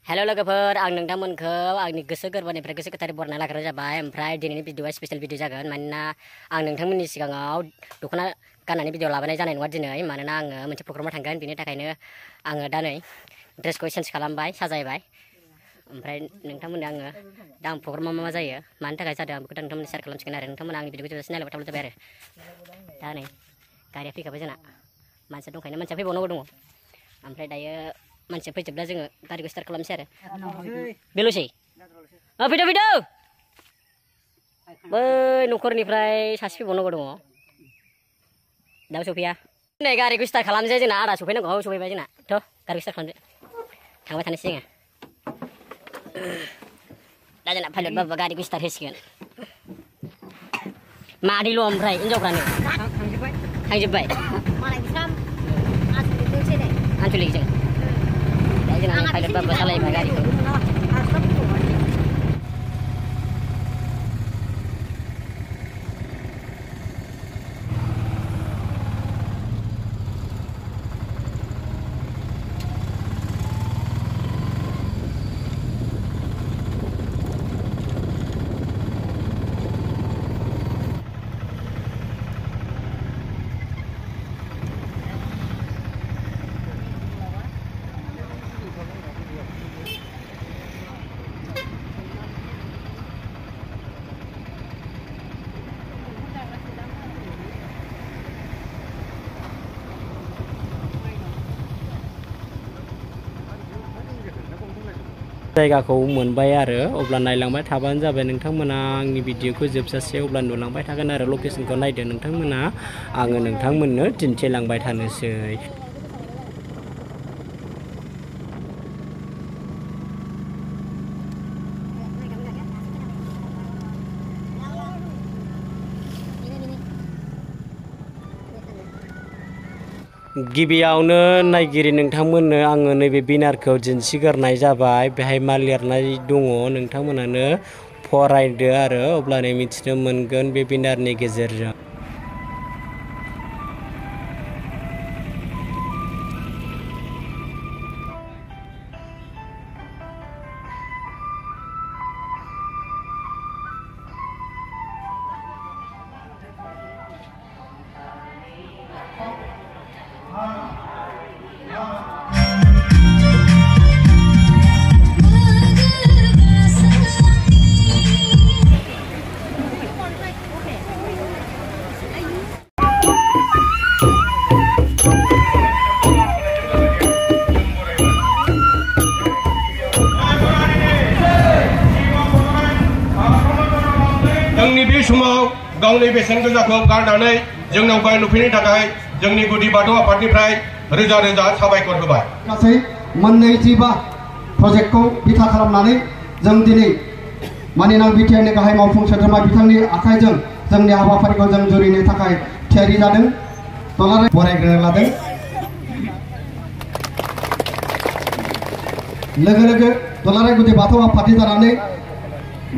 Hello लोगोफोर आं नोंथांमोनखौ आंनि गोसो गोरबोनिफ्राय गोसो गोथारै बरायना लाग्रोनाय जाबाय। ओमफ्राय दिनैनि भिडिअआ स्पेशल भिडिअ जागोन मानोना आं नोंथांमोननि सिगाङाव दख'ना गाननानै भिडिअ लाबोनाय जानाय नङा दिनै, मानोना आङो मोनसे प्रग्रामाव थांगोन। बिनि थाखायनो आङो दा नै ड्रेसखौ चेन्ज खालामबाय, साजायबाय। ओमफ्राय नोंथांमोननो आङो दा आं प्रग्रामा मा जायो, मानि थाखाय जादों, आं बेखौ दा नोंथांमोननो शेयार खालामसिगोन आरो नोंथांमोना आंनि भिडिअखौ जोबजासिम नायलांबाय थाब्लानो जाबाय आरो। दा नै गारिया फैखाबाय जोंना, मानसिया दंखायो, मानसिया फैबावनांगौ दङ। ओमफ्राय दायो मानसिया फैजोबब्ला जोङो गारिखौ स्टार्ट खालामसै आरो। बेल'सै फैदो फैदो बै न'खरनिफ्राय सासे फैबावनांगौ दङ, दाबो सफैया। नै गारिखौ स्टार्ट खालामसै, जोंना आदा सफैनांगौ, सफैबाय जोंना। थ' गारिखौ स्टार्ट खालामसै, थांबाय थानोसै जोङो। दा जोंना पाइलट बाबा गारिखौ स्टार्ट होसिगोन। मादैल' ओमफ्राय हिनजावफ्रानो थांजोब्बाय आनसलिकजों। दा जोंना पाइलट बाबा सालायबाय गारिखौ। जायगाखौ मोनबाय आरो अब्ला नायलांबाय थाबानो जाबाय नोंथांमोना आंनि भिडिअखौ जोबजासे, अब्ला नुलांबाय थागोन आरो लकेसनखौ नायदो नोंथांमोना, आङो नोंथांमोननो दिन्थिलांबाय थानोसै। गिबियावनो नायगिरि नोंथांमोननो आङो नैबे बेनारखौ दिन्थिग्रोनाय जाबाय। बेहाय मा लिरनाय दङ नोंथांमोनानो फरायदो आरो अब्लानो मिथिनो मोनगोन बे बेनारनि गेजेरजों। जोंनि बे समाव गावनि बेसेन गोसाखौ गारनानै जोंनावहाय नुफैनो थाखाय जोंनि गुदि बाथौ आफादनिफ्राय रोजा रोजा साबायखर होबाय। गासै मोननैजिबा प्रजेक्टखौ बिथा खालामनानै जों दिनै मानिनां बिटिआरनि गाहाय मावफुं सोद्रोमा बिथांनि आखाइजों जोंनि हाबाफारिखौ जों जुरिनो थाखाय थियारि जादों। दुलाराय बरायग्रोनो लादों। लोगो लोगो दुलाराय गुदि बाथौ आफादनि जानानै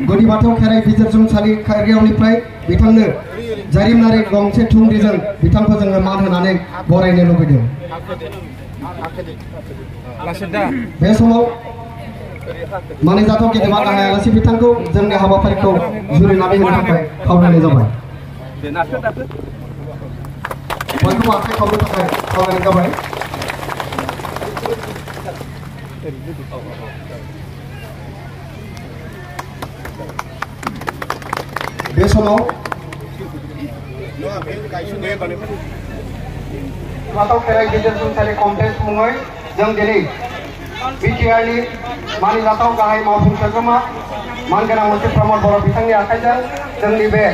गुदि बाथौ खेराइ बिजिरसंसालि कारिगावनिफ्राय बिथांनो जारिमिनारि गंसे थुंग्रिजों बिथांखौ जोङो मान होनानै बरायनो लुबैदों। बे समाव मानिजाथाव गेदेमा गाहाय आलासि बिथांखौ जोंनि हाबाफारिखौ जुरिनानै होनो थाखाय खावलायनाय जाबाय। बयखौबो आखाइ खावनो थाखाय खावलायनाय जाबाय। बे समाव बाथौ खेराइ बिजिरसंसालि कमप्लेक्स मुङै जों दिनै बिटिआरनि मानिजाथाव गाहाय मावफुं सोद्रोमा मानगोनां मोनसे प्रमद बर' बिथांनि आखाइजों जोंनि बे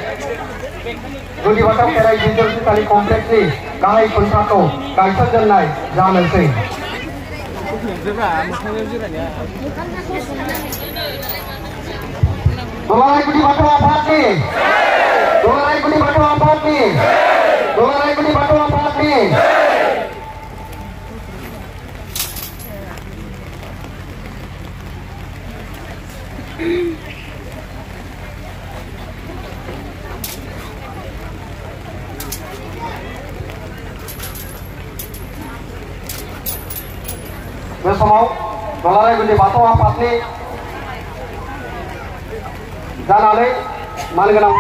गुदि बाथौ खेराइ बिजिरसंसालि कमप्लेक्सनि गाहाय खुन्थाखौ गायसनजेननाय जानोसै। दुलाराय गुदि बाथौ आफादनि दुलाराय गुदि बाथौ आफादनि दुलाराय गुदि बाथौ आफादनि बे समाव Duलाराय गुदि बाथौ आफादनि जानानै मानगोनां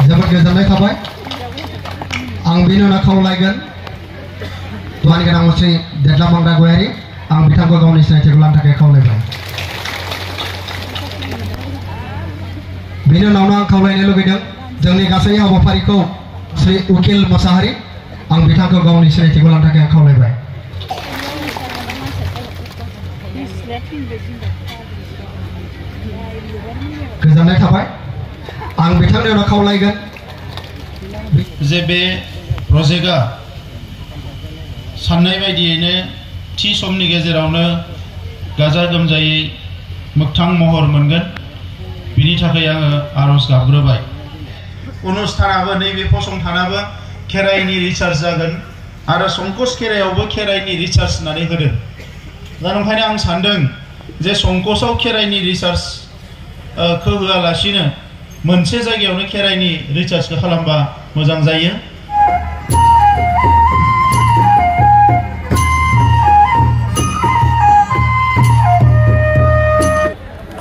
जोबोद गोजोननाय थाबाय आं बेनि उनाव खावलायगोन मानगोनां मुस्रि देदला मांग्रा गयारि आं बिथांखौ गावनि सिनायथिखौ लानो थाखाय खावलायबाय बेनि उनावनो आं खावलायनो लुबैदों जोंनि गासै हाबाफारिखौ श्री उकिल मोसाहारि आं बिथांखौ गावनि सिनायथिखौ लानो थाखाय आं खावलायबाय गोजोननाय थाबाय आं बिथांनि उनाव खावलायगोन जे बे प्रजेक्टआ साननाय बायदियैनो थि समनि गेजेरावनो गाजा गोमजायै मोगथां महर मोनगोन बिनि थाखाय आङो आरज गाबग्रोबाय अनुष्ठानाबो नैबे फसंथानाबो खेराइनि रिसार्च जागोन आरो संकोच खेराइयावबो खेराइनि रिसार्च होननानै होदों दा ओंखायनो आं सानदों जे संकोचआव खेराइनि रिसार्च खौ होआलासिनो मोनसे जायगायावनो खेराइनि रिसार्चखौ खालामबा मोजां जायो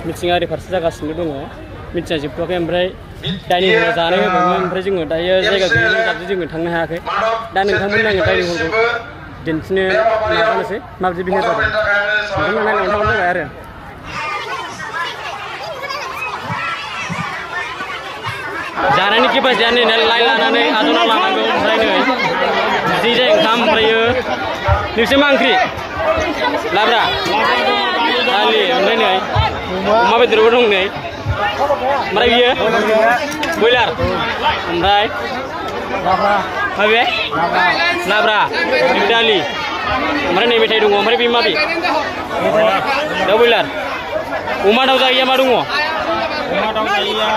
मिथिंगायारि फारसे जागासिनो दङ मिथिना जोबथ'वाखै ओमफ्राय डाइनिं हलाव जानो होदोंमोन ओमफ्राय जोङो दायो जायगा गैयिनि दाबो जोङो थांनो हायाखै दा नोंथांमोननो आङो डाइनिं हलखौ दिन्थिनो नाजानोसै माबायदि बिहेभ जादों नोंथांमोना नायनानै थांबानो जाबाय आरो जानायनि केपासिटिया नै लाइन लानानै आदना लानांगौ ओमफ्राय नै बिदि जाय ओंखाम ओमफ्रायो नोंसोर मा ओंख्रि लाब्रा दालि ओमफ्राय नै अमा बेदरबो दं नै ओमफ्राय बियो बयलार ओमफ्राय माबे लाब्रा दालि ओमफ्राय नै मेथाइ दङ ओमफ्राय बे माबे दाउ बयलार अमा दाउ जायैया मा दङ अमा दाउ जायैया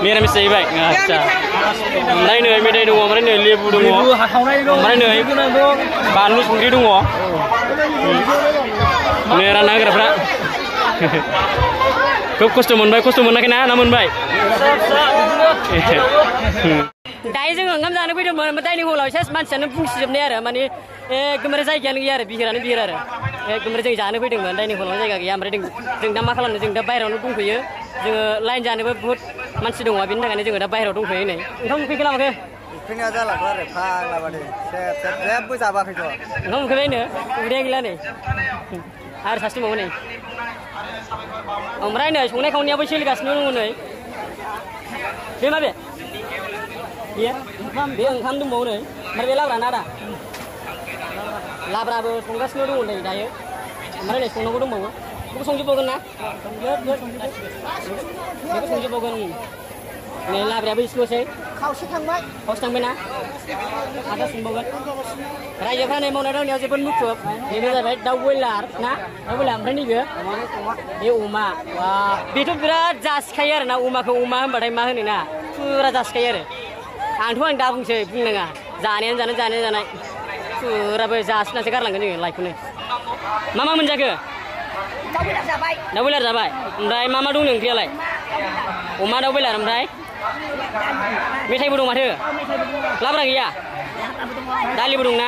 मिरामिस जाहैबाय आच्छा ओमफ्राय नै मेथाइ दङ ओमफ्राय नै लेबु दङ ओमफ्राय नै बानलु संख्रि दङ नै रानना होग्राफ्रा खोब खस्थ' मोनबाय खस्थ' मोनाखैना ना मोनबाय दायो जोङो ओंखाम जानो फैदोंमोन डाइनिं हलाव एसे मानसियानो बुंसिजोबनाय आरो माने एकदमबारे जायगायानो गैया आरो बिहिरानो बिहिर आरो एकदमबारे जों जानो फैदोंमोन डाइनिं हलाव जायगा गैया ओमफ्राय जों दा मा खालामनो जों दा बायहेरायावनो दंफैयो जोङो लाइन जानोबो बहुत मानसि दङ बेनि थाखायनो जोङो दा बायहेरायाव दंफैयो नै ओंखाम उखैखो लामाखो उखैनाया जालाथ' आरो फाग्लाबादि जेबो जाबाखैथ' ओंखाम उखैबायनो उदैया गैला नै आरो सासे दंबावो नै ओमफ्राय नै संनाय खावनायाबो सोलिगासिनो दङ नै बे माबे बेयो बे ओंखाम दंबावो नै ओमफ्राय बे लाब्रा नादा लाब्राबो संगासिनो दङ नै दायो ओमफ्राय नै संनांगौ दंबावो बेखौ संजोबबावगोन ना बेखौ संजोबबावगोन नै लाब्रायाबो एसेल'सै खावसे थांबायना आदा संबावगोन रायजोफ्रा नै मावनाय दांनायाव जोबोद मुखुब बेनो जाबाय दाउ बयलार ना दाउ बयलार ओमफ्राय नैबे बे अमा बेथ' बिराद जासिखायो आरो ना अमाखौ अमा होनबाथाय मा होनो ना फुरा जासिखायो आरो आंथ' आं दा बुंसै बुंनाङा जानायानो जानाय फुराबो जासिनासो गारलांगोन जोङो लाइफखौनो मा मोनजाखो दाउ बयलार जाबाय ओमफ्राय मा दं ओंख्रियालाय अमा दाउ बयलार ओमफ्राय मेथाइबो दं माथो लाब्रा गैया दालिबो दं ना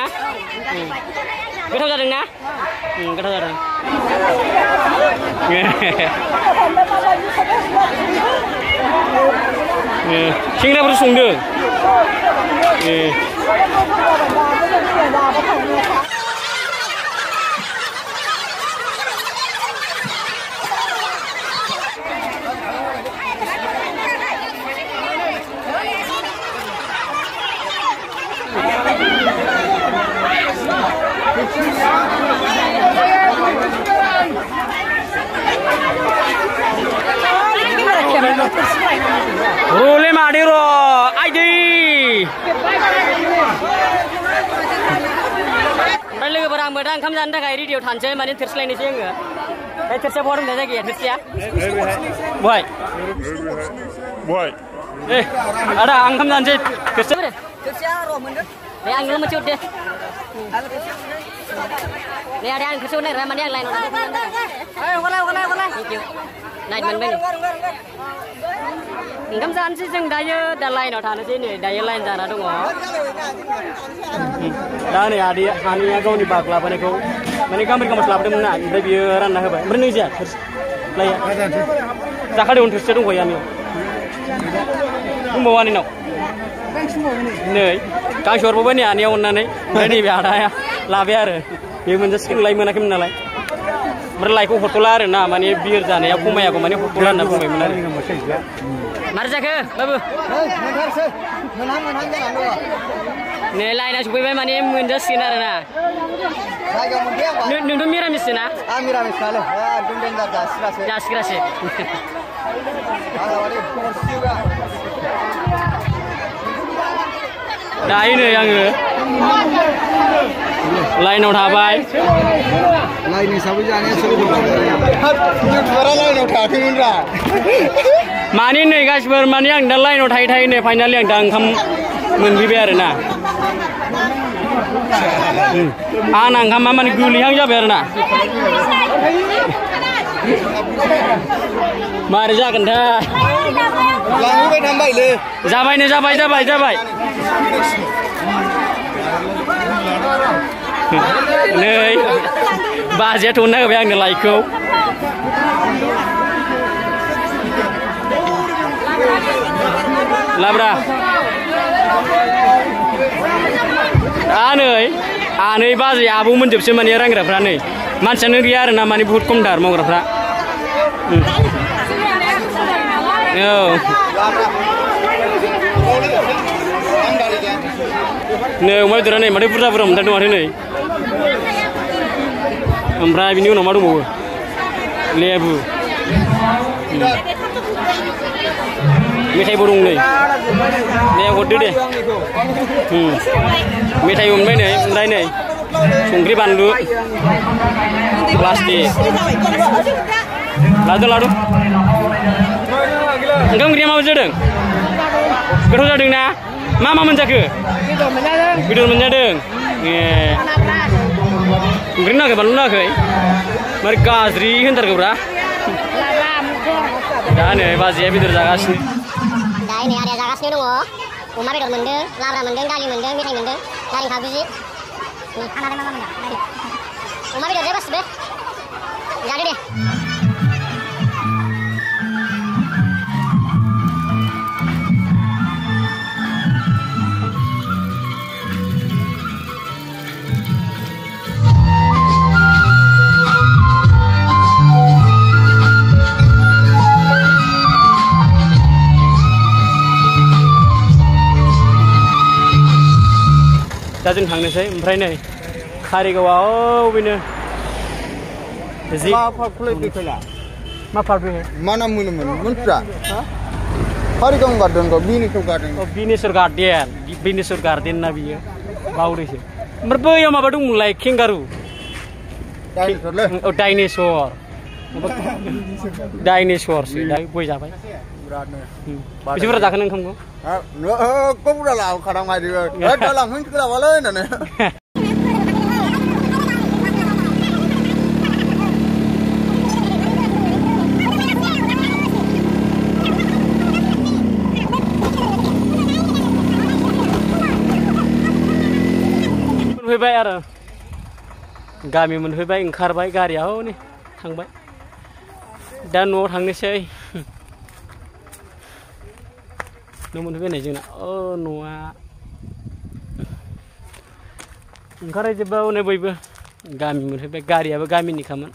गोथाव जादों ना गोथाव जादों सेंग्राफोर संदों रोले मादे रो आइदै ओमफ्राय लोगोफोरा आंबो दा ओंखाम जानो थाखाय रेडियाव थानोसै माने थोरसि लायनोसै आङो बे थोरसिया बहा दं दा जायगाया थोरसिया बहाय आदा आं ओंखाम जानोसै थोरसिया र' मोनगोन दे आंनो मोनसे हर दे नै आदा आं थोरसि हरनो नागिरा माने आं लाइनाव हगारलाय Naik man bani. Engkam sansi jeng daya dah lain atau tanah sini daya lain jana dong. Dah ni ani kau ni bakla apa ni kau? Mana kamera kamu selap deh mana? Dah biaran nak apa? Mana ni je? Laya. Zakar dia untuk sedung kau yani. Bawa ni nak. Nih, kang shor bawa ni ani awak ni. Mana ni biara ya? Labiar. Dia menjadi lain mana kim nalai. Mereka ikut hotelar na, mana biar jana ya kumai aku mana hotelar na kumai mana. Marja ke, babu? Nih lain aja kumai mana menjadi sinar na. Nundu miramis na? Miramis kalau, dundeng jas kerasi. Dah ini yang lain udah bay. Lain ni sabu jane suruh. Suara lain udah kira. Mani ni guys bermani yang dah lain udah thai ni final yang dah kam menbiar na. Anang kam mana guli yang jawab na. Mari jagan dah. Laluไปทำใบเลย Jabai ni jabai. Nih, bahasa tuna yang nilai kau. Labra. Aneh bahasa abu menjadi semani orang gerafra nih. Macam ni dia ada nama ni buat komdar mau gerafra. Yo. Nih, umai tu ni, mana pura pura macam tu macam ni. Amrai bini orang malu mau. Lebu. Mithai burung ni. Ni yang kodoh deh. Mithai umai ni, umai ni. Sungri bandu. Plastik. Ladu. Engkau ngiri mau jadi? Kerja jadi na? Mama menjaga? Bidur menjadeng. Ngiri nak ke balu nak ke? Mereka asri hentar ke berah? Dah ni pasti bidur jaga sini. Dah ini ada jaga sini dong. Umar bidur mendeng, labra mendeng, dali mendeng, mithai mendeng, dari habis. Anak mama mendeng. Umar bidur je bas be. Jadi deh. Jajun थांनोसै ओमफ्राय नै कारिगावआव बेनो मा park खुलै फैखोला मा park बेनो mana मोनोमोन मोनफ्रा कारिगाव garden को बिनेश्वर गार्डेन ना बियो बावदोसो ओमफ्राय बैयाव माबा दंमोनलाय केंगारु डाइनेसरसो दा गय जाबाय बेसे बुरजा जाखो नों ओंखामखौ kok udah lah kadang maju dalam mungkin kita awalnya nih मोनफैबाय आरो गामि मोनफैबाय ओंखारबाय गारियाव नै थांबाय दा न'आव थांनोसै न' मोनफैबाय नै जोंना न'आ ओंखारजोब्बाय नै बयबो गामि मोनफैबाय गारियाबो गामिनिखामोन